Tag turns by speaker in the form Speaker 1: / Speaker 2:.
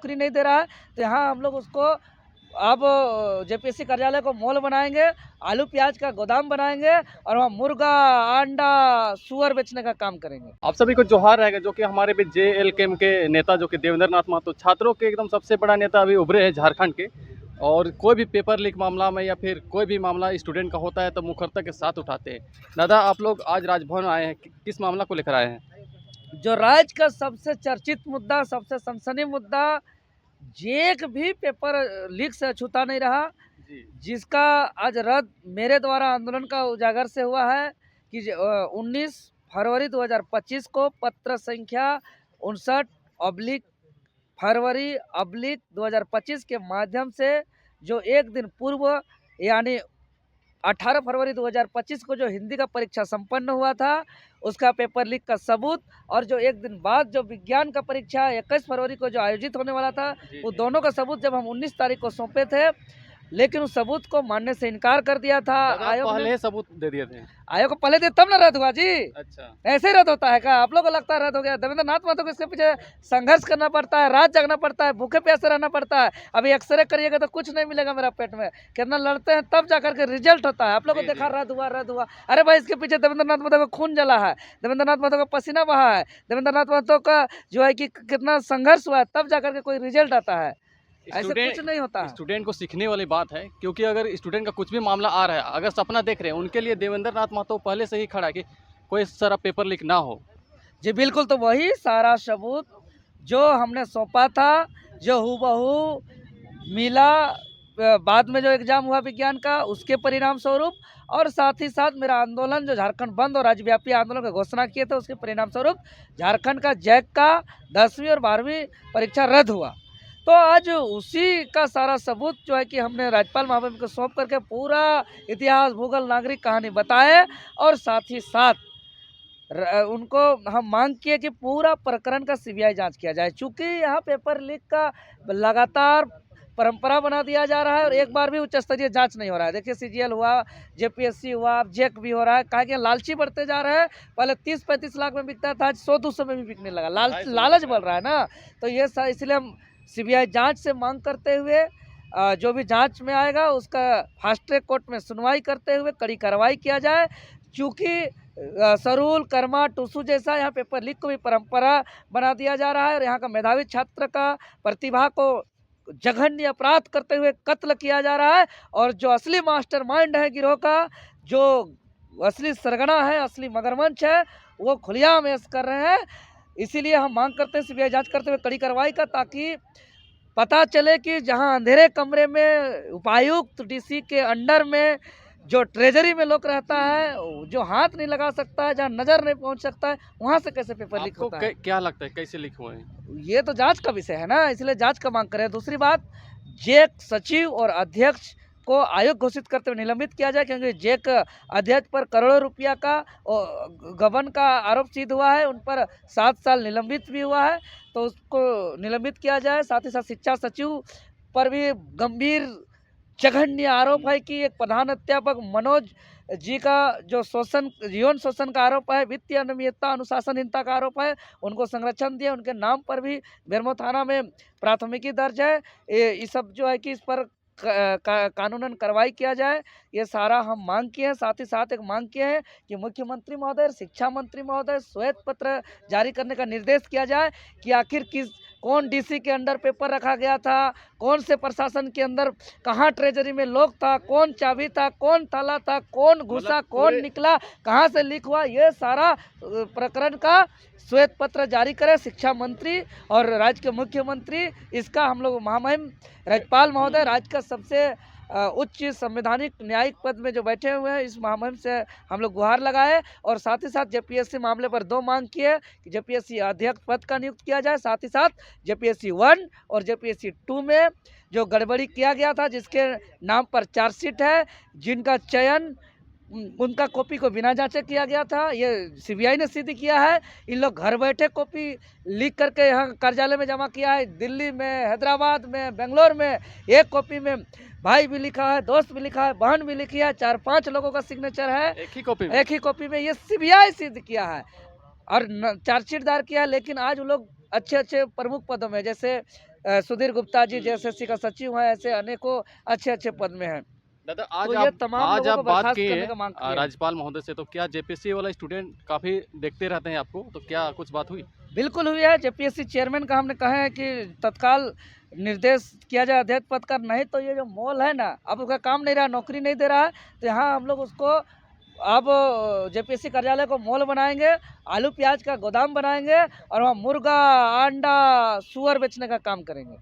Speaker 1: नौकरी नहीं दे रहा है, तो यहाँ हम लोग उसको अब जेपीएससी कार्यालय को मॉल बनाएंगे, आलू प्याज का गोदाम बनाएंगे और वहाँ मुर्गा, अंडा, सुअर बेचने का काम करेंगे।
Speaker 2: आप सभी को जोहार रहेगा। जो कि हमारे बीच JLKM के नेता जो कि देवेंद्र नाथ महतो, छात्रों के एकदम सबसे बड़ा नेता अभी उभरे हैं झारखंड के। और कोई भी पेपर लीक मामला में या फिर कोई भी मामला स्टूडेंट का होता है तो मुखरता के साथ उठाते हैं। दादा, आप लोग आज राजभवन आए हैं, किस मामला को लेकर आए हैं?
Speaker 1: जो राज्य का सबसे चर्चित मुद्दा, सबसे सनसनी मुद्दा, एक भी पेपर लीक से अछूता नहीं रहा, जिसका आज रद्द मेरे द्वारा आंदोलन का उजागर से हुआ है कि 19 फरवरी 2025 को पत्र संख्या 59/फरवरी/2025 के माध्यम से जो एक दिन पूर्व यानी 18 फरवरी 2025 को जो हिंदी का परीक्षा संपन्न हुआ था, उसका पेपर लीक का सबूत, और जो एक दिन बाद जो विज्ञान का परीक्षा 21 फरवरी को जो आयोजित होने वाला था, वो दोनों का सबूत जब हम 19 तारीख को सौंपे थे, लेकिन उस सबूत को मानने से इनकार कर दिया था आयोग ने।
Speaker 2: पहले सबूत दे दिए थे
Speaker 1: आयोग को पहले दे तब ना रद्द हुआ जी।
Speaker 2: अच्छा,
Speaker 1: ऐसे ही रद्द होता है क्या? आप लोगों को लगता है रद्द हो गया? देवेंद्र नाथ महतो को इसके पीछे संघर्ष करना पड़ता है, रात जगना पड़ता है, भूखे प्यासे रहना पड़ता है। अभी एक्सरे करिएगा तो कुछ नहीं मिलेगा मेरा पेट में, कितना लड़ते हैं तब जाकर के रिजल्ट होता है। आप लोगों को देखा रद्द हुआ। अरे भाई, इसके पीछे देवेंद्र नाथ महतो का खून जला है, देवेंद्र नाथ महतो का पसीना बहा है, देवेंद्र नाथ महतो का जो है कि कितना संघर्ष हुआ है, तब जाकर के कोई रिजल्ट आता है। ऐसे कुछ नहीं होता।
Speaker 2: स्टूडेंट को सीखने वाली बात है, क्योंकि अगर स्टूडेंट का कुछ भी मामला आ रहा है, अगर सपना देख रहे हैं, उनके लिए देवेंद्र नाथ महतो पहले से ही खड़ा है कि कोई सारा पेपर लीक ना हो।
Speaker 1: जी बिल्कुल, तो वही सारा सबूत जो हमने सौंपा था, जो हूबहू मिला बाद में जो एग्जाम हुआ विज्ञान का, उसके परिणाम स्वरूप, और साथ ही साथ मेरा आंदोलन जो झारखंड बंद और राज्यव्यापी आंदोलन की घोषणा किए थे, उसके परिणाम स्वरूप झारखंड का जैक का 10वीं और 12वीं परीक्षा रद्द हुआ। तो आज उसी का सारा सबूत जो है कि हमने राज्यपाल महोदय को सौंप करके पूरा इतिहास, भूगोल, नागरिक कहानी बताए, और साथ ही साथ उनको हम मांग किए कि पूरा प्रकरण का सीबीआई जांच किया जाए। चूँकि यहाँ पेपर लीक का लगातार परंपरा बना दिया जा रहा है और एक बार भी उच्च स्तरीय जांच नहीं हो रहा है। देखिए, CGL हुआ, जेपीएससी हुआ, अब जेक भी हो रहा है। कहा कि लालची बढ़ते जा रहे हैं। पहले 30-35 लाख में बिकता था, आज 100-200 में भी बिकने लगा। लालच बढ़ रहा है ना। तो ये इसलिए हम सीबीआई जांच से मांग करते हुए जो भी जांच में आएगा उसका फास्ट ट्रैक कोर्ट में सुनवाई करते हुए कड़ी कार्रवाई किया जाए। चूँकि सरूल, कर्मा, टूसू जैसा यहाँ पेपर लीक को भी परंपरा बना दिया जा रहा है, और यहाँ का मेधावी छात्र का प्रतिभा को जघन्य अपराध करते हुए कत्ल किया जा रहा है, और जो असली मास्टरमाइंड है गिरोह का, जो असली सरगना है, असली मगरमच्छ है, वो खुलेआम ऐश कर रहे हैं। इसीलिए हम मांग करते हैं सीबीआई जांच करते हुए कड़ी कार्रवाई का, ताकि पता चले कि जहां अंधेरे कमरे में उपायुक्त डीसी के अंडर में जो ट्रेजरी में लोग रहता है, जो हाथ नहीं लगा सकता है, जहां नजर नहीं पहुंच सकता है, वहां से कैसे पेपर लीक होता है?
Speaker 2: क्या लगता है कैसे लीक हुए हैं?
Speaker 1: ये तो जांच का विषय है ना, इसलिए जांच का मांग करें। दूसरी बात, जेक सचिव और अध्यक्ष को आयोग घोषित करते हुए निलंबित किया जाए, क्योंकि जेक अध्यक्ष पर करोड़ों रुपया का गबन का आरोप सिद्ध हुआ है, उन पर 7 साल निलंबित भी हुआ है, तो उसको निलंबित किया जाए। साथ ही साथ शिक्षा सचिव पर भी गंभीर जघन्य आरोप है कि एक प्रधान अध्यापक मनोज जी का जो यौन शोषण का आरोप है, वित्तीय अनियमितता, अनुशासनहीनता का आरोप है, उनको संरक्षण दिए, उनके नाम पर भी बेरमो थाना में प्राथमिकी दर्ज है। ये सब जो है कि इस पर कानूनन कार्रवाई किया जाए, ये सारा हम मांग किए हैं। साथ ही साथ एक मांग किए हैं कि मुख्यमंत्री महोदय, शिक्षा मंत्री महोदय श्वेत पत्र जारी करने का निर्देश किया जाए कि आखिर कौन डीसी के अंडर पेपर रखा गया था, कौन से प्रशासन के अंदर कहाँ ट्रेजरी में लोग था, कौन चाबी था, कौन ताला था, कौन घुसा, कौन निकला, कहाँ से लीक हुआ, ये सारा प्रकरण का श्वेत पत्र जारी करे शिक्षा मंत्री और राज्य के मुख्यमंत्री। इसका हम लोग महामहिम राज्यपाल महोदय, राज्य का सबसे उच्च संवैधानिक न्यायिक पद में जो बैठे हुए हैं, इस महामहिम से हम लोग गुहार लगाए, और साथ ही साथ जेपीएससी मामले पर 2 मांग किए कि जेपीएससी अध्यक्ष पद का नियुक्त किया जाए, साथ ही साथ जेपीएससी 1 और जेपीएससी 2 में जो गड़बड़ी किया गया था, जिसके नाम पर चार्जशीट है, जिनका चयन उनका कॉपी को बिना जांचे किया गया था, ये सीबीआई ने सिद्ध किया है। इन लोग घर बैठे कॉपी लीक करके यहाँ कार्यालय में जमा किया है। दिल्ली में, हैदराबाद में, बेंगलोर में एक कॉपी में भाई भी लिखा है, दोस्त भी लिखा है, बहन भी लिखी है, 4-5 लोगों का सिग्नेचर है
Speaker 2: एक ही कॉपी में
Speaker 1: ये सीबीआई सिद्ध किया है और चार्जशीट दायर किया है। लेकिन आज वो लोग अच्छे प्रमुख पदों में, जैसे सुधीर गुप्ता जी जेएसएससी का सचिव हैं, ऐसे अनेकों अच्छे पद में हैं।
Speaker 2: दादा
Speaker 1: तो ये तमाम
Speaker 2: आज
Speaker 1: लोगों
Speaker 2: आप
Speaker 1: को
Speaker 2: बात
Speaker 1: बर्खास्त
Speaker 2: किए
Speaker 1: करने
Speaker 2: हैं
Speaker 1: का मांग की है।
Speaker 2: राज्यपाल महोदय से, तो क्या जेपीएससी वाला स्टूडेंट काफ़ी देखते रहते हैं आपको, तो क्या कुछ बात हुई?
Speaker 1: बिल्कुल हुई है, जेपीएससी चेयरमैन का हमने कहा है कि तत्काल निर्देश किया जाए अध्यक्ष पद का, नहीं तो ये जो मॉल है ना, अब उसका काम नहीं रहा, नौकरी नहीं दे रहा है, तो यहाँ हम लोग उसको अब जेपीएससी कार्यालय को मॉल बनाएंगे, आलू प्याज का गोदाम बनाएंगे और वहाँ मुर्गा, अंडा, सुअर बेचने का काम करेंगे।